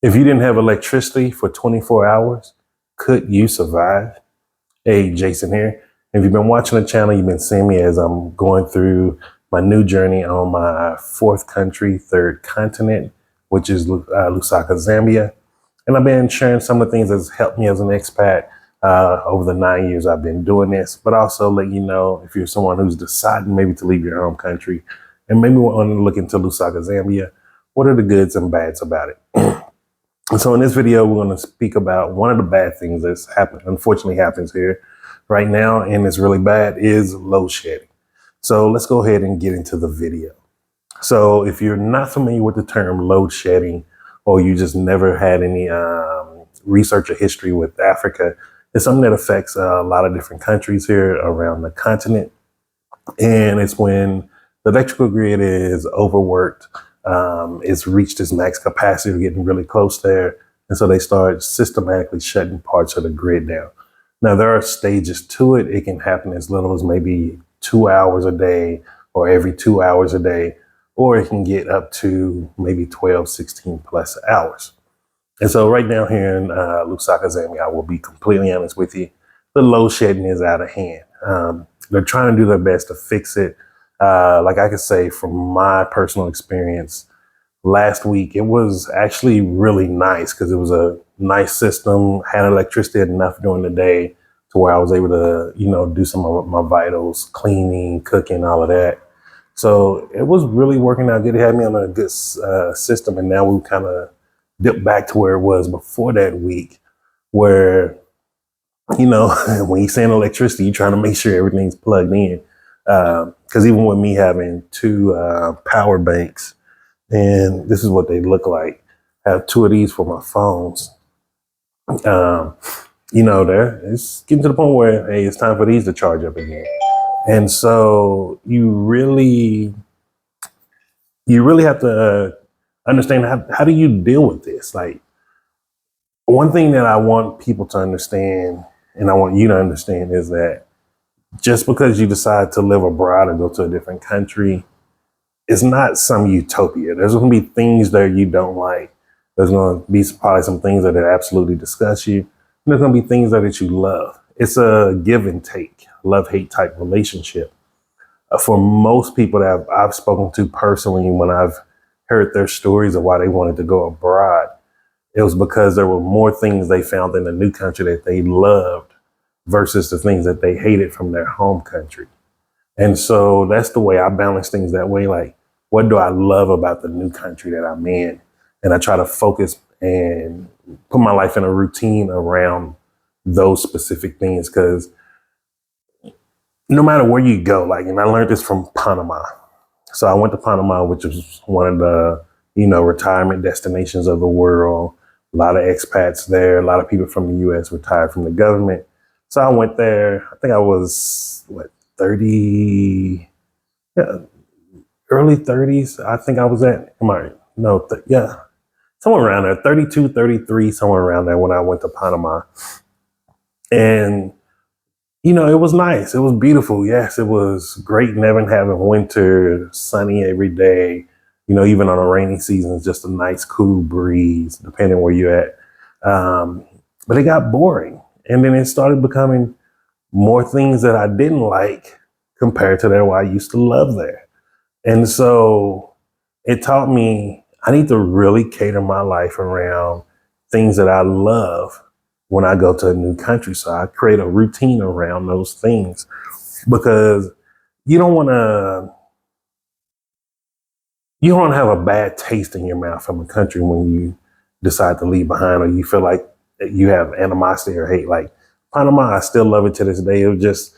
If you didn't have electricity for 24 hours, could you survive? Hey, Jason here. If you've been watching the channel, you've been seeing me as I'm going through my new journey on my fourth country, third continent, which is Lusaka, Zambia. And I've been sharing some of the things that's helped me as an expat over the 9 years I've been doing this, but also let you know if you're someone who's deciding maybe to leave your home country and maybe want to look into Lusaka, Zambia, what are the goods and bads about it? And so in this video, we're going to speak about one of the bad things that's unfortunately happens here right now, and it's really bad, is load shedding. So let's go ahead and get into the video. So if you're not familiar with the term load shedding, or you just never had any research or history with Africa, it's something that affects a lot of different countries here around the continent. And it's when the electrical grid is overworked, it's reached its max capacity, or getting really close there. And so they start systematically shutting parts of the grid down. Now, there are stages to it. It can happen as little as maybe 2 hours a day or every 2 hours a day, or it can get up to maybe 12, 16 plus hours. And so right now here in Lusaka, Zambia, I will be completely honest with you, the load shedding is out of hand. They're trying to do their best to fix it. Like I could say from my personal experience, last week, it was actually really nice because it was a nice system, had electricity enough during the day to where I was able to, do some of my vitals, cleaning, cooking, all of that. So it was really working out good. It had me on a good system. And now we kind of dipped back to where it was before that week, where, when you're saying electricity, you're trying to make sure everything's plugged in. Because even with me having two power banks, and this is what they look like, I have two of these for my phones. It's getting to the point where, hey, it's time for these to charge up again. And so you really have to understand how do you deal with this? Like, one thing that I want people to understand, and I want you to understand, is that just because you decide to live abroad or go to a different country, it's not some utopia. There's going to be things that you don't like. There's going to be probably some things that absolutely disgust you. And there's going to be things that you love. It's a give and take, love-hate type relationship. For most people that I've spoken to personally, when I've heard their stories of why they wanted to go abroad, it was because there were more things they found in the new country that they loved versus the things that they hated from their home country. And so that's the way I balance things that way. Like, what do I love about the new country that I'm in? And I try to focus and put my life in a routine around those specific things. Because no matter where you go, and I learned this from Panama. So I went to Panama, which was one of the, retirement destinations of the world. A lot of expats there. A lot of people from the U.S. retired from the government. So I went there. I think I was, 30, early 30s. I think I was somewhere around there, 32, 33, somewhere around there when I went to Panama. And, it was nice. It was beautiful. Yes, it was great never having winter, sunny every day. Even on a rainy season, it's just a nice cool breeze, depending where you're at. But it got boring. And then it started becoming more things that I didn't like compared to what I used to love there. And so it taught me I need to really cater my life around things that I love when I go to a new country. So I create a routine around those things, because you don't want to have a bad taste in your mouth from a country when you decide to leave behind, or you feel like you have animosity or hate. Like Panama, I still love it to this day. It was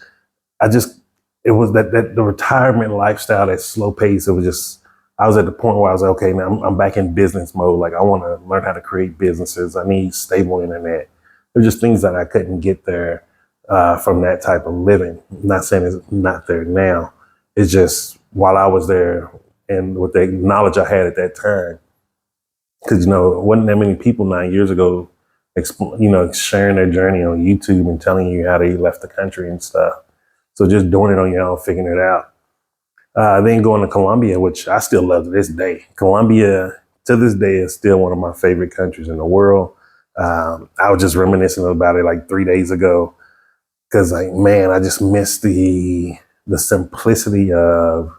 that the retirement lifestyle, that slow pace. It was just, I was at the point where I was like, okay, now I'm back in business mode. Like, I want to learn how to create businesses. I need stable internet. There's just things that I couldn't get there from that type of living. I'm not saying it's not there now. It's just while I was there and with the knowledge I had at that time, because, it wasn't that many people 9 years ago sharing their journey on YouTube and telling you how they left the country and stuff. So just doing it on your own, figuring it out. Then going to Colombia, which I still love to this day. Colombia to this day, it's still one of my favorite countries in the world. I was just reminiscing about it like 3 days ago because, like, man, I just miss the simplicity of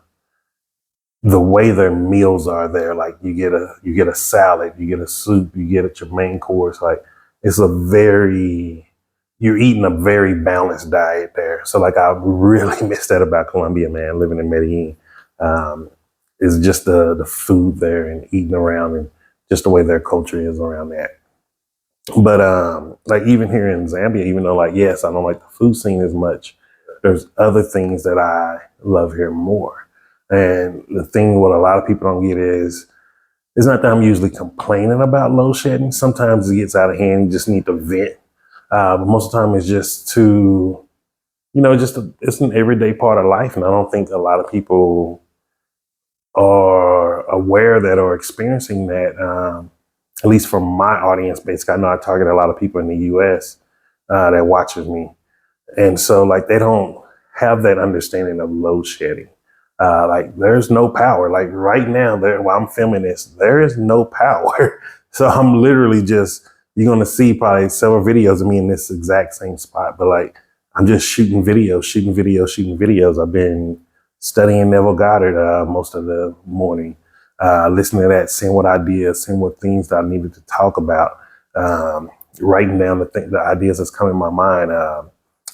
the way their meals are there. Like you get a salad, you get a soup, you get at your main course. Like it's a very you're eating a very balanced diet there. So like I really miss that about Colombia, man, living in Medellin. Um, is just the food there and eating around and just the way their culture is around that. But like even here in Zambia, even though like yes, I don't like the food scene as much, there's other things that I love here more. And the thing what a lot of people don't get is it's not that I'm usually complaining about load shedding. Sometimes it gets out of hand. You just need to vent. But most of the time it's just to, it's an everyday part of life. And I don't think a lot of people are aware that or experiencing that, at least from my audience, basically. I know I target a lot of people in the US that watches me. And so like they don't have that understanding of load shedding. Like there's no power. Like right now, there while I'm filming this, there is no power. So I'm literally you're gonna see probably several videos of me in this exact same spot. But like I'm just shooting videos, shooting videos, shooting videos. I've been studying Neville Goddard most of the morning, listening to that, seeing what ideas, seeing what things that I needed to talk about, writing down the ideas that's coming in my mind,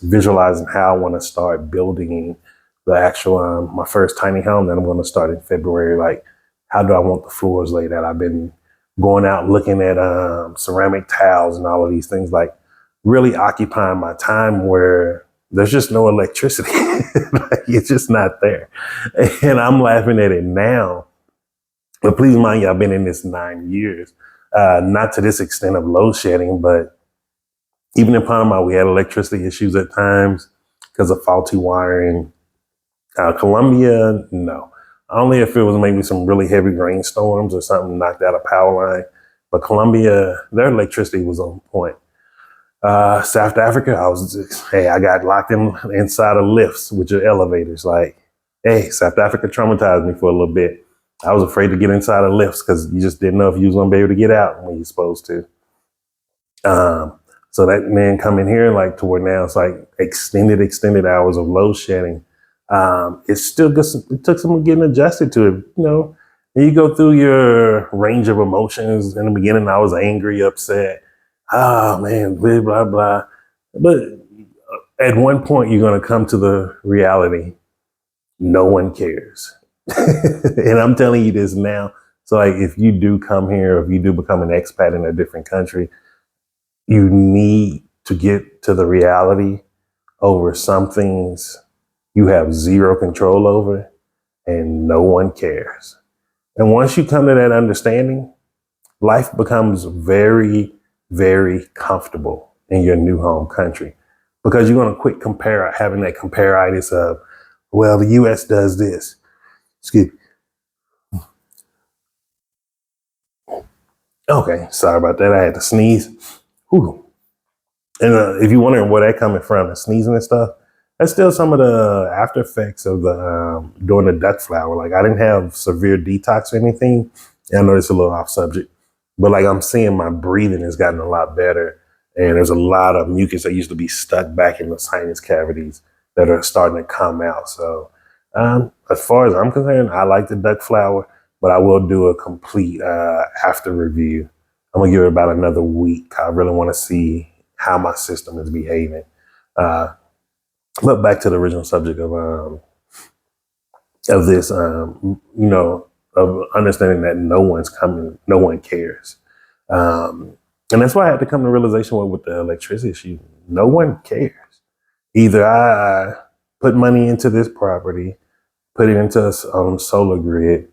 visualizing how I want to start building the actual my first tiny home that I'm going to start in February. Like, how do I want the floors laid out? I've been going out looking at ceramic tiles and all of these things, like really occupying my time where there's just no electricity. Like, it's just not there. And I'm laughing at it now. But please mind you, I've been in this 9 years. Not to this extent of load shedding, but even in Panama, we had electricity issues at times because of faulty wiring. Colombia, no. Only if it was maybe some really heavy rainstorms or something knocked out a power line. But Colombia, their electricity was on point. South Africa, I got locked inside of lifts, which are elevators. Like, hey, South Africa traumatized me for a little bit. I was afraid to get inside of lifts because you just didn't know if you was gonna be able to get out when you're supposed to. So that man coming here, like to where now it's like extended hours of load shedding. It took some getting adjusted to it, And you go through your range of emotions. In the beginning, I was angry, upset. Oh man, blah, blah, blah. But at one point, you're going to come to the reality. No one cares. And I'm telling you this now. So like, if you do come here, if you do become an expat in a different country, you need to get to the reality over some things you have zero control over and no one cares. And once you come to that understanding, life becomes very, very comfortable in your new home country because you're going to quit having that comparitis of, well, the US does this. Excuse me. Okay, sorry about that. I had to sneeze. Whew. And if you're wondering where that coming from, the sneezing and stuff, that's still some of the after effects of doing the duck flower. Like I didn't have severe detox or anything. And I know it's a little off subject, but like I'm seeing my breathing has gotten a lot better. And there's a lot of mucus that used to be stuck back in the sinus cavities that are starting to come out. So as far as I'm concerned, I like the duck flower, but I will do a complete after review. I'm gonna give it about another week. I really want to see how my system is behaving. But back to the original subject of this, of understanding that no one's coming, no one cares. And that's why I had to come to realization with the electricity issue. No one cares. Either I put money into this property, put it into a solar grid,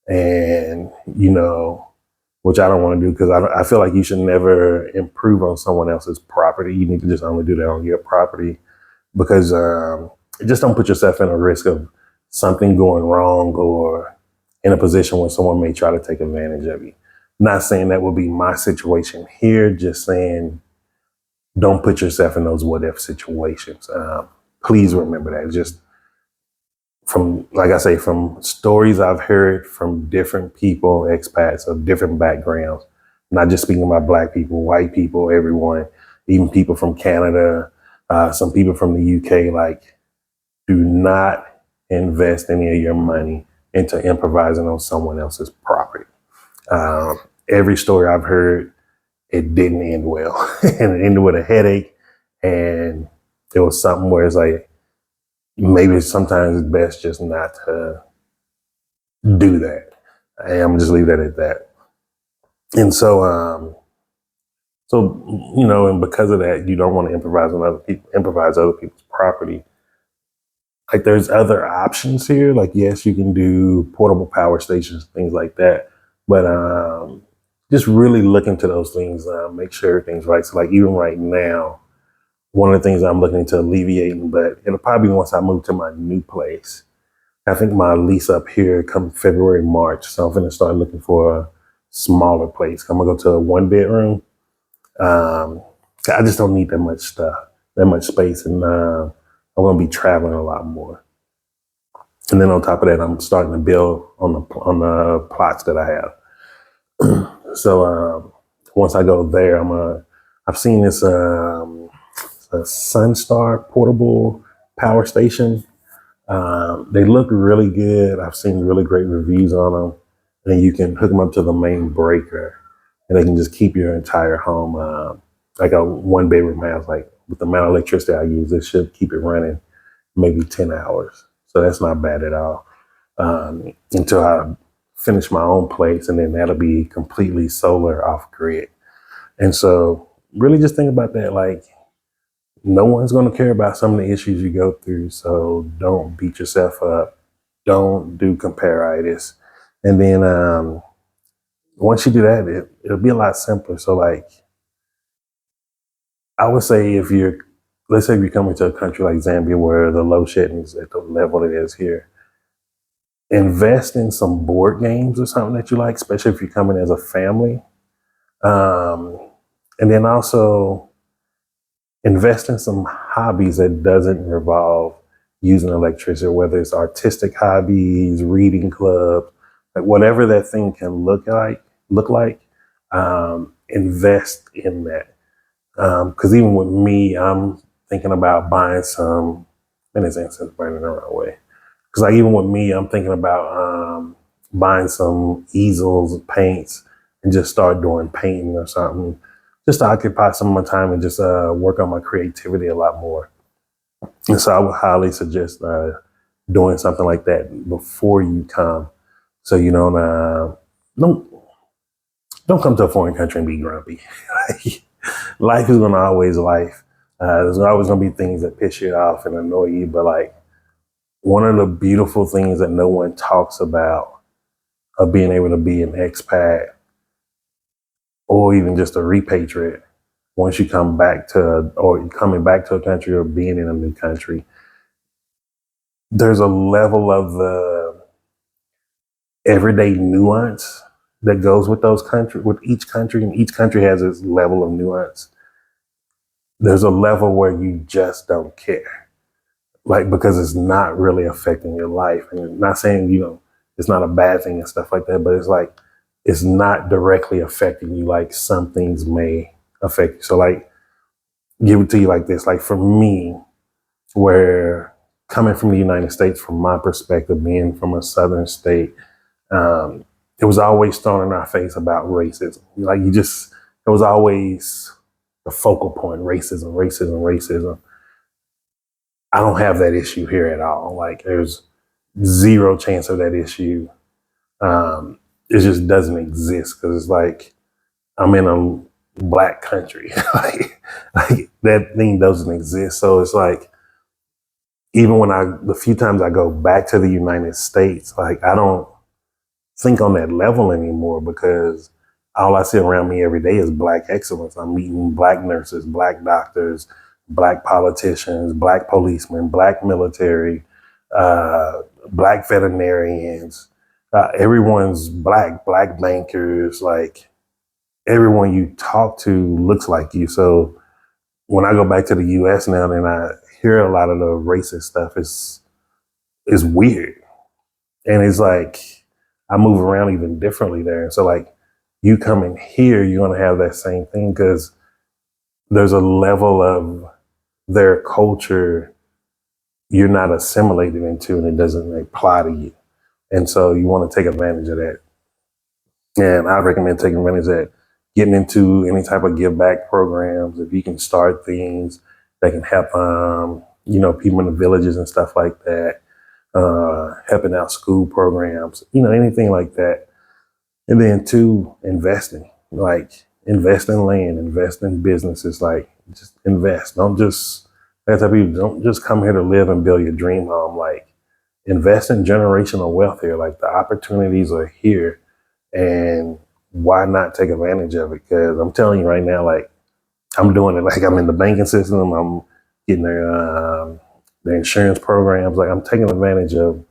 and, which I don't want to do because I feel like you should never improve on someone else's property. You need to just only do that on your property. Because just don't put yourself in a risk of something going wrong or in a position where someone may try to take advantage of you. Not saying that would be my situation here, just saying don't put yourself in those what if situations. Please remember that. Just from, like I say, from stories I've heard from different people, expats of different backgrounds, not just speaking about Black people, white people, everyone, even people from Canada, some people from the UK, like, do not invest any of your money into improvising on someone else's property. Um, every story I've heard, it didn't end well, and it ended with a headache. And it was something where it's like, maybe sometimes it's best just not to do that. And I'm just leave that at that. And so and because of that, you don't want to improvise other people's property. Like, there's other options here. Like, yes, you can do portable power stations, things like that. But just really look into those things, make sure everything's right. So, like, even right now, one of the things I'm looking to alleviate, but it'll probably be once I move to my new place. I think my lease up here come February, March. So I'm going to start looking for a smaller place. I'm going to go to a 1 bedroom. I just don't need that much stuff, that much space. And I'm going to be traveling a lot more. And then on top of that, I'm starting to build on the plots that I have. So once I go there, I've seen this a Sunstar portable power station. They look really good. I've seen really great reviews on them. And you can hook them up to the main breaker, and they can just keep your entire home. Like a 1 bedroom house, like with the amount of electricity I use, it should keep it running maybe 10 hours. So that's not bad at all. Until I finish my own place, and then that'll be completely solar off grid. And so really just think about that. Like, no one's going to care about some of the issues you go through. So don't beat yourself up. Don't do comparitis. And then once you do that, it'll be a lot simpler. So, like, I would say let's say if you're coming to a country like Zambia where the load shedding is at the level it is here, invest in some board games or something that you like, especially if you're coming as a family. And then also invest in some hobbies that doesn't involve using electricity, whether it's artistic hobbies, reading club, like whatever that thing can look like, invest in that. Because even with me, I'm thinking about buying some, and it's incense burning the wrong way. Because like even with me, I'm thinking about buying some easels, paints, and just start doing painting or something, just to occupy some of my time and just work on my creativity a lot more. And so I would highly suggest doing something like that before you come, so you don't come to a foreign country and be grumpy. Life is gonna always life. There's always gonna be things that piss you off and annoy you, but like, one of the beautiful things that no one talks about of being able to be an expat or even just a repatriate, once you come back or coming back to a country or being in a new country, there's a level of the everyday nuance that goes with with each country, and each country has its level of nuance. There's a level where you just don't care, like, because it's not really affecting your life. And I'm not saying, it's not a bad thing and stuff like that, but it's like, it's not directly affecting you like some things may affect you. So, like, give it to you like this. Like, for me, where coming from the United States, from my perspective, being from a southern state, it was always thrown in our face about racism. Like, it was always the focal point: racism, racism, racism. I don't have that issue here at all. Like, there's zero chance of that issue. It just doesn't exist, because it's like, I'm in a Black country. like that thing doesn't exist. So it's like, even the few times I go back to the United States, like, I don't think on that level anymore, because all I see around me every day is Black excellence. I'm meeting Black nurses, Black doctors, Black politicians, Black policemen, Black military, Black veterinarians. Everyone's Black bankers. Like, everyone you talk to looks like you. So when I go back to the US now and I hear a lot of the racist stuff, is weird. And it's like, I move around even differently there. And so like you come in here, you're going to have that same thing because there's a level of their culture you're not assimilated into and it doesn't apply to you. And so you want to take advantage of that. And I recommend taking advantage of that, getting into any type of give back programs. If you can start things that can help, people in the villages and stuff like that, helping out school programs, anything like that. And then two, investing, like invest in land, invest in businesses, like just invest. That's how people don't just come here to live and build your dream home. Like invest in generational wealth here. Like the opportunities are here and why not take advantage of it? Because I'm telling you right now, like I'm doing it, like I'm in the banking system, I'm getting the insurance programs, like I'm taking advantage of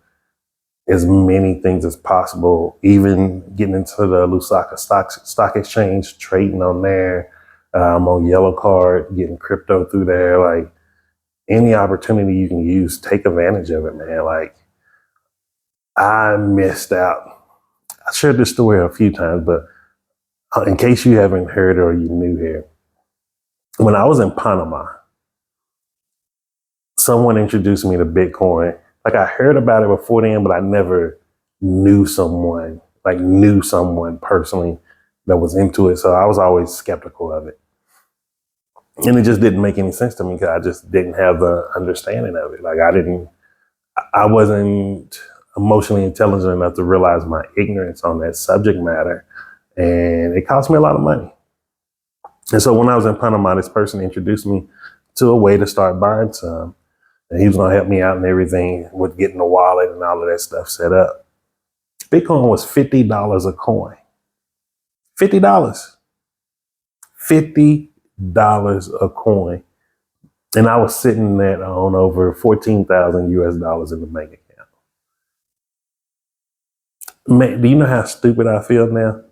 as many things as possible, even getting into the Lusaka stock exchange, trading on there. I'm on Yellow Card, getting crypto through there. Like any opportunity you can use, take advantage of it, man. Like I missed out. I shared this story a few times, but in case you haven't heard or you're new here, when I was in Panama, someone introduced me to Bitcoin. Like I heard about it before then, but I never knew someone personally that was into it. So I was always skeptical of it. And it just didn't make any sense to me because I just didn't have the understanding of it. Like I wasn't emotionally intelligent enough to realize my ignorance on that subject matter. And it cost me a lot of money. And so when I was in Panama, this person introduced me to a way to start buying some. And he was going to help me out and everything with getting the wallet and all of that stuff set up. Bitcoin was $50 a coin. $50. $50 a coin. And I was sitting at on over 14,000 US dollars in the bank account. Man, do you know how stupid I feel now?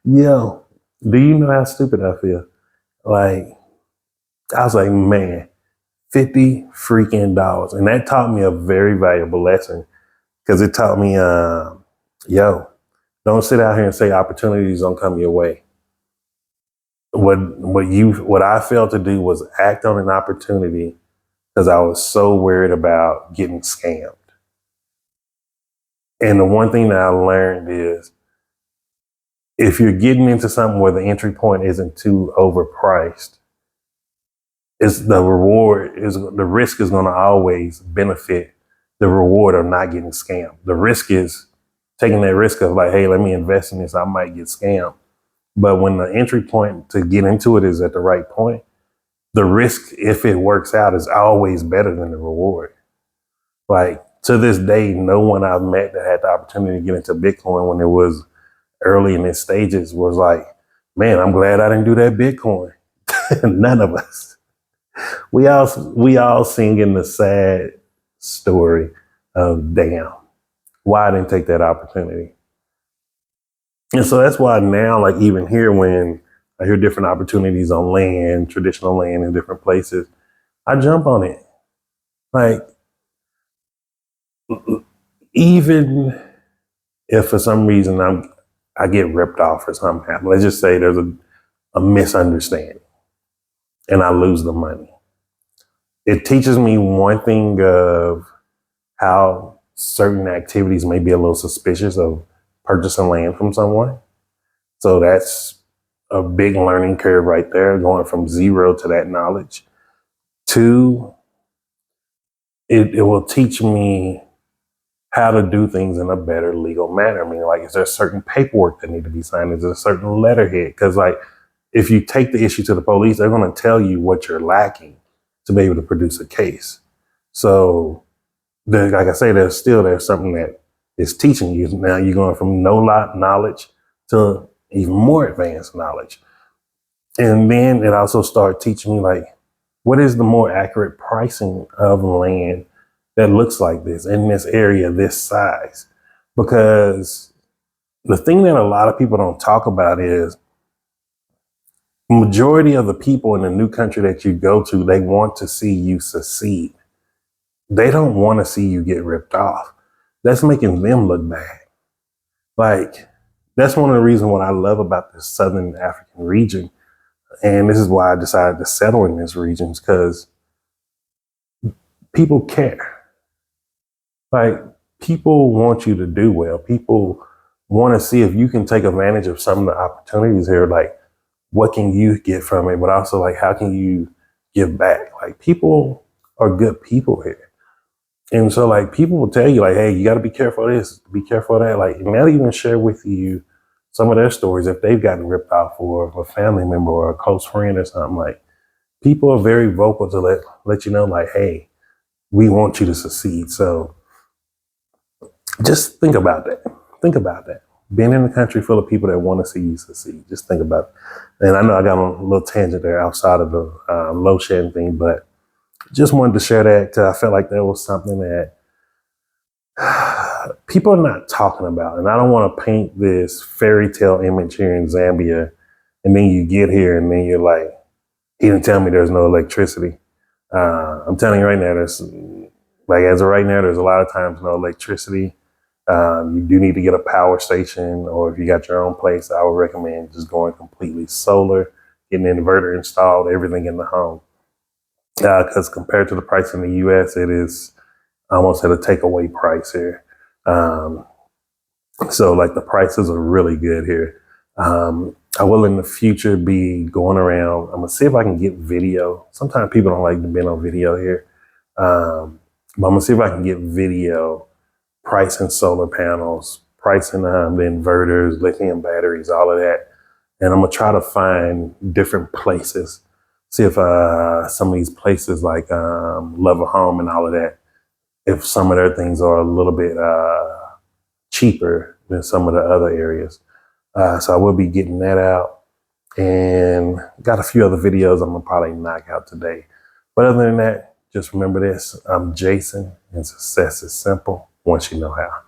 Yo, do you know how stupid I feel? Like, I was like, man, 50 freaking dollars. And that taught me a very valuable lesson because it taught me, don't sit out here and say opportunities don't come your way. What I failed to do was act on an opportunity because I was so worried about getting scammed. And the one thing that I learned is if you're getting into something where the entry point isn't too overpriced, the risk is going to always benefit the reward of not getting scammed. The risk is taking that risk of like, hey, let me invest in this, I might get scammed. But when the entry point to get into it is at the right point, the risk, if it works out, is always better than the reward. Like to this day, no one I've met that had the opportunity to get into Bitcoin when it was early in its stages was like, man, I'm glad I didn't do that Bitcoin. None of us. We all singing the sad story of damn, why I didn't take that opportunity. And so that's why now, like even here, when I hear different opportunities on land, traditional land in different places, I jump on it. Like even if for some reason I get ripped off or something happens, let's just say there's a misunderstanding and I lose the money. It teaches me one thing of how certain activities may be a little suspicious of purchasing land from someone. So that's a big learning curve right there, going from zero to that knowledge. Two, it will teach me how to do things in a better legal manner. I mean, like, is there certain paperwork that need to be signed? Is there a certain letterhead? Because like, if you take the issue to the police, they're going to tell you what you're lacking to be able to produce a case. So like I say, there's something that is teaching you. Now you're going from no knowledge to even more advanced knowledge. And then it also started teaching me like, what is the more accurate pricing of land that looks like this in this area, this size? Because the thing that a lot of people don't talk about is majority of the people in the new country that you go to, they want to see you succeed. they don't want to see you get ripped off. That's making them look bad. Like, that's one of the reasons what I love about this Southern African region. And this is why I decided to settle in this region, because people care. Like, people want you to do well. People want to see if you can take advantage of some of the opportunities here. Like, what can you get from it? But also, like, how can you give back? Like, people are good people here. And so, like, people will tell you, like, hey, you got to be careful of this, be careful of that. Like, and they'll even share with you some of their stories if they've gotten ripped off, or a family member or a close friend or something. Like, people are very vocal to let you know, like, hey, we want you to succeed. So just think about that. Think about that. Being in a country full of people that want to see you succeed. Just think about it. And I know I got on a little tangent there outside of the load shedding thing, but just wanted to share that because I felt like that was something that people are not talking about. And I don't want to paint this fairy tale image here in Zambia, and then you get here and then you're like, he didn't tell me there's no electricity. I'm telling you right now, there's, like, as of right now, there's a lot of times no electricity. You do need to get a power station, or if you got your own place, I would recommend just going completely solar, getting an inverter installed, everything in the home. Because compared to the price in the US, it is almost at a takeaway price here. So like the prices are really good here. I will in the future be going around. I'm gonna see if I can get video. Sometimes people don't like to be on video here. But I'm gonna see if I can get video pricing solar panels, pricing the inverters, lithium batteries, all of that. And I'm gonna try to find different places. See if some of these places like Love a Home and all of that, if some of their things are a little bit cheaper than some of the other areas. So I will be getting that out, and got a few other videos I'm gonna probably knock out today. But other than that, just remember this, I'm Jason, and success is simple once you know how.